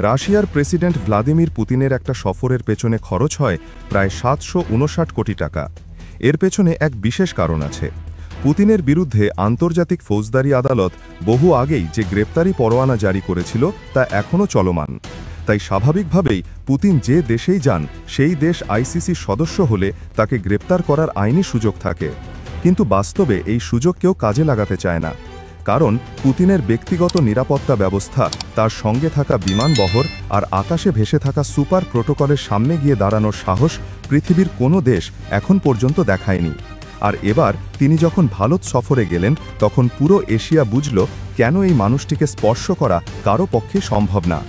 রাশিয়ার president Vladimir পুতিনের একটা সফরের পেছনে খরচ হয় প্রায় ৭৫৯ কোটি টাকা। এর পেছনে এক বিশেষ কারণ আছে। পুতিনের বিরুদ্ধে আন্তর্জাতিক ফৌজদারি আদালত বহু আগেই যে গ্রেপ্তারি পরোয়ানা জারি করেছিল তা এখনও চলমান। তাই স্বাভাবিকভাবেই পুতিন যে দেশেই যান সেই দেশ আইসিসির সদস্য হলে তাকে গ্রেপ্তার করার আইনি সুযোগ থাকে। কিন্তু বাস্তবে এই সুযোগ কেউ কাজে লাগাতে চায় না। কারণ পুতিনের ব্যক্তিগত নিরাপত্তা ব্যবস্থা, তার সঙ্গে থাকা বিমানবহর আর আকাশে ভেসে থাকা সুপার প্রোটোকলের সামনে গিয়ে দাঁড়ানোর সাহস পৃথিবীর কোনো দেশ এখন পর্যন্ত দেখায়নি। আর এবার তিনি যখন ভারত সফরে গেলেন তখন পুরো এশিয়া বুঝল কেন এই মানুষটিকে স্পর্শ করা কারো পক্ষে সম্ভব না।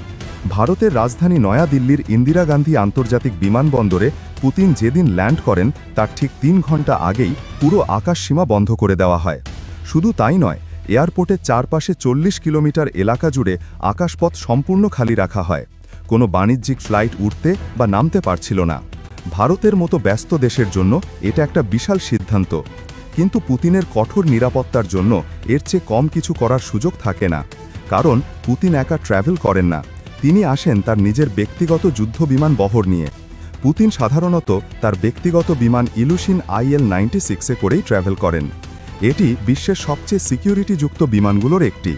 ভারতের রাজধানী নয়াদিল্লির ইন্দিরা গান্ধী আন্তর্জাতিক বিমানবন্দরে পুতিন যেদিন ল্যান্ড করেন তার ঠিক ৩ ঘন্টা আগেই পুরো আকাশসীমা বন্ধ করে দেওয়া হয়। শুধু তাই নয়, এয়ারপোর্টের চারপাশে ৪০ কিলোমিটার এলাকা জুড়ে আকাশপথ সম্পূর্ণ খালি রাখা হয়। কোনো বাণিজ্যিক ফ্লাইট উঠতে বা নামতে পারছিল না। ভারতের মতো ব্যস্ত দেশের জন্য এটা একটা বিশাল সিদ্ধান্ত। কিন্তু পুতিনের কঠোর নিরাপত্তার জন্য এর চেয়ে কম কিছু করার সুযোগ থাকে না। কারণ পুতিন একা ট্র্যাভেল করেন না, তিনি আসেন তার নিজের ব্যক্তিগত যুদ্ধ বিমান বহর নিয়ে। পুতিন সাধারণত তার ব্যক্তিগত বিমান ইলুশিন IL-96-এ করেই ট্র্যাভেল করেন। এটি বিশ্বের সবচেয়ে সিকিউরিটিযুক্ত বিমানগুলোর একটি।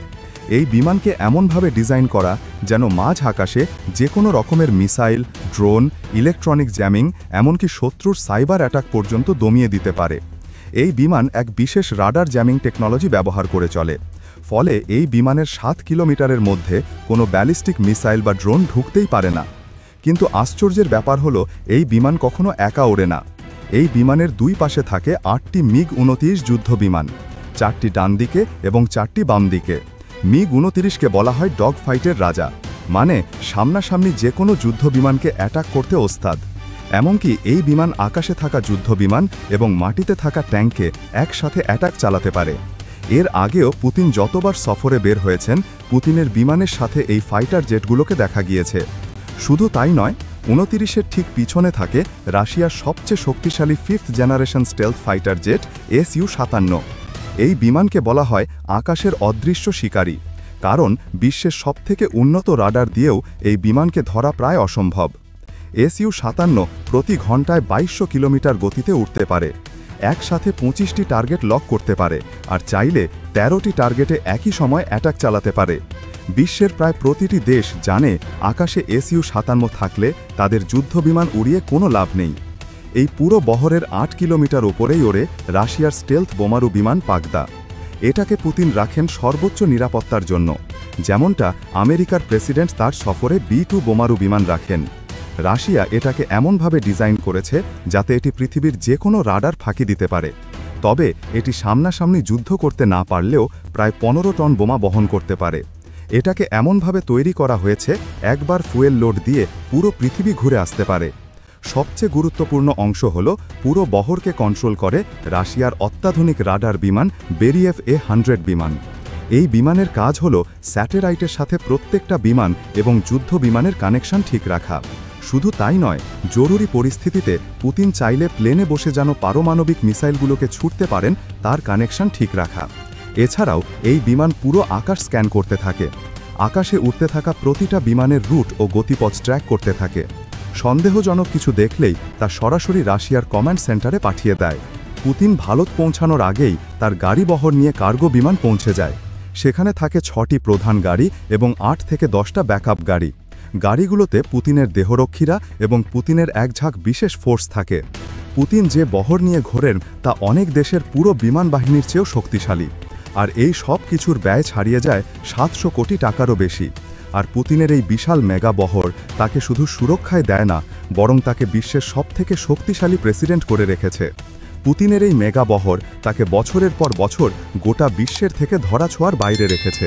এই বিমানকে এমনভাবে ডিজাইন করা যেন মাঝ আকাশে যে কোনো রকমের মিসাইল, ড্রোন, ইলেকট্রনিক জ্যামিং, এমনকি শত্রুর সাইবার অ্যাটাক পর্যন্ত দমিয়ে দিতে পারে। এই বিমান এক বিশেষ রাডার জ্যামিং টেকনোলজি ব্যবহার করে চলে। ফলে এই বিমানের ৭ কিলোমিটারের মধ্যে কোনো ব্যালিস্টিক মিসাইল বা ড্রোন ঢুকতেই পারে না। কিন্তু আশ্চর্যের ব্যাপার হলো এই বিমান কখনো একা ওড়ে না। এই বিমানের দুই পাশে থাকে ৮টি MiG-29 যুদ্ধ বিমান, 4টি ডান দিকে এবং 4টি বাম দিকে। MiG-29কে বলা হয় ডগ ফাইটের রাজা, মানে সামনাসামনি যে কোনো যুদ্ধ বিমানকে অ্যাটাক করতে ওস্তাদ। এমনকি এই বিমান আকাশে থাকা যুদ্ধ বিমান এবং মাটিতে থাকা ট্যাঙ্কে একসাথে অ্যাটাক চালাতে পারে। এর আগেও পুতিন যতবার সফরে বের হয়েছেন পুতিনের বিমানের সাথে এই ফাইটার জেটগুলোকে দেখা গিয়েছে। শুধু তাই নয়, 29-এর ঠিক পিছনে থাকে রাশিয়ার সবচেয়ে শক্তিশালী 5th generation stealth fighter jet Su-57। এই বিমানকে বলা হয় আকাশের অদৃশ্য শিকারী, কারণ বিশ্বের সবথেকে উন্নত রাডার দিয়েও এই বিমানকে ধরা প্রায় অসম্ভব। Su-57 প্রতি ঘন্টায় 2200 কিলোমিটার গতিতে উঠতে পারে, একসাথে 25টি টার্গেট লক করতে পারে আর চাইলে 13টি টার্গেটে একই সময় অ্যাটাক চালাতে পারে। বিশ্বের প্রায় প্রতিটি দেশ জানে আকাশে Su-57 থাকলে তাদের যুদ্ধবিমান উড়িয়ে কোনো লাভ নেই। এই পুরো বহরের 8 কিলোমিটার ওপরেই ওড়ে রাশিয়ার স্টেলথ বোমারু বিমান পাগদা। এটাকে পুতিন রাখেন সর্বোচ্চ নিরাপত্তার জন্য, যেমনটা আমেরিকার প্রেসিডেন্ট তার সফরে B-2 বোমারু বিমান রাখেন। রাশিয়া এটাকে এমনভাবে ডিজাইন করেছে যাতে এটি পৃথিবীর যে কোনো রাডার ফাঁকি দিতে পারে। তবে এটি সামনাসামনি যুদ্ধ করতে না পারলেও প্রায় 15 টন বোমা বহন করতে পারে। এটাকে এমনভাবে তৈরি করা হয়েছে একবার ফুয়েল লোড দিয়ে পুরো পৃথিবী ঘুরে আসতে পারে। সবচেয়ে গুরুত্বপূর্ণ অংশ হল পুরো বহরকে কন্ট্রোল করে রাশিয়ার অত্যাধুনিক রাডার বিমান বেরিয়েভ A-100 বিমান। এই বিমানের কাজ হল স্যাটেলাইটের সাথে প্রত্যেকটা বিমান এবং যুদ্ধ বিমানের কানেকশন ঠিক রাখা। শুধু তাই নয়, জরুরি পরিস্থিতিতে পুতিন চাইলে প্লেনে বসে যেন পারমাণবিক মিসাইলগুলোকে ছুটতে পারেন তার কানেকশন ঠিক রাখা। এছাড়াও এই বিমান পুরো আকাশ স্ক্যান করতে থাকে, আকাশে উঠতে থাকা প্রতিটা বিমানের রুট ও গতিপথ ট্র্যাক করতে থাকে। সন্দেহজনক কিছু দেখলেই তা সরাসরি রাশিয়ার কমান্ড সেন্টারে পাঠিয়ে দেয়। পুতিন ভারত পৌঁছানোর আগেই তার গাড়ি বহর নিয়ে কার্গো বিমান পৌঁছে যায়। সেখানে থাকে 6টি প্রধান গাড়ি এবং 8 থেকে 10টা ব্যাকআপ গাড়ি। গাড়িগুলোতে পুতিনের দেহরক্ষীরা এবং পুতিনের এক ঝাঁক বিশেষ ফোর্স থাকে। পুতিন যে বহর নিয়ে ঘোরেন তা অনেক দেশের পুরো বিমান বাহিনীর চেয়েও শক্তিশালী। আর এই সব কিছুর ব্যয় ছাড়িয়ে যায় 700 কোটি টাকারও বেশি। আর পুতিনের এই বিশাল মেগা বহর তাকে শুধু সুরক্ষায় দেয় না, বরং তাকে বিশ্বের সবথেকে শক্তিশালী প্রেসিডেন্ট করে রেখেছে। পুতিনের এই মেগা বহর তাকে বছরের পর বছর গোটা বিশ্বের থেকে ধরাছোঁয়ার বাইরে রেখেছে।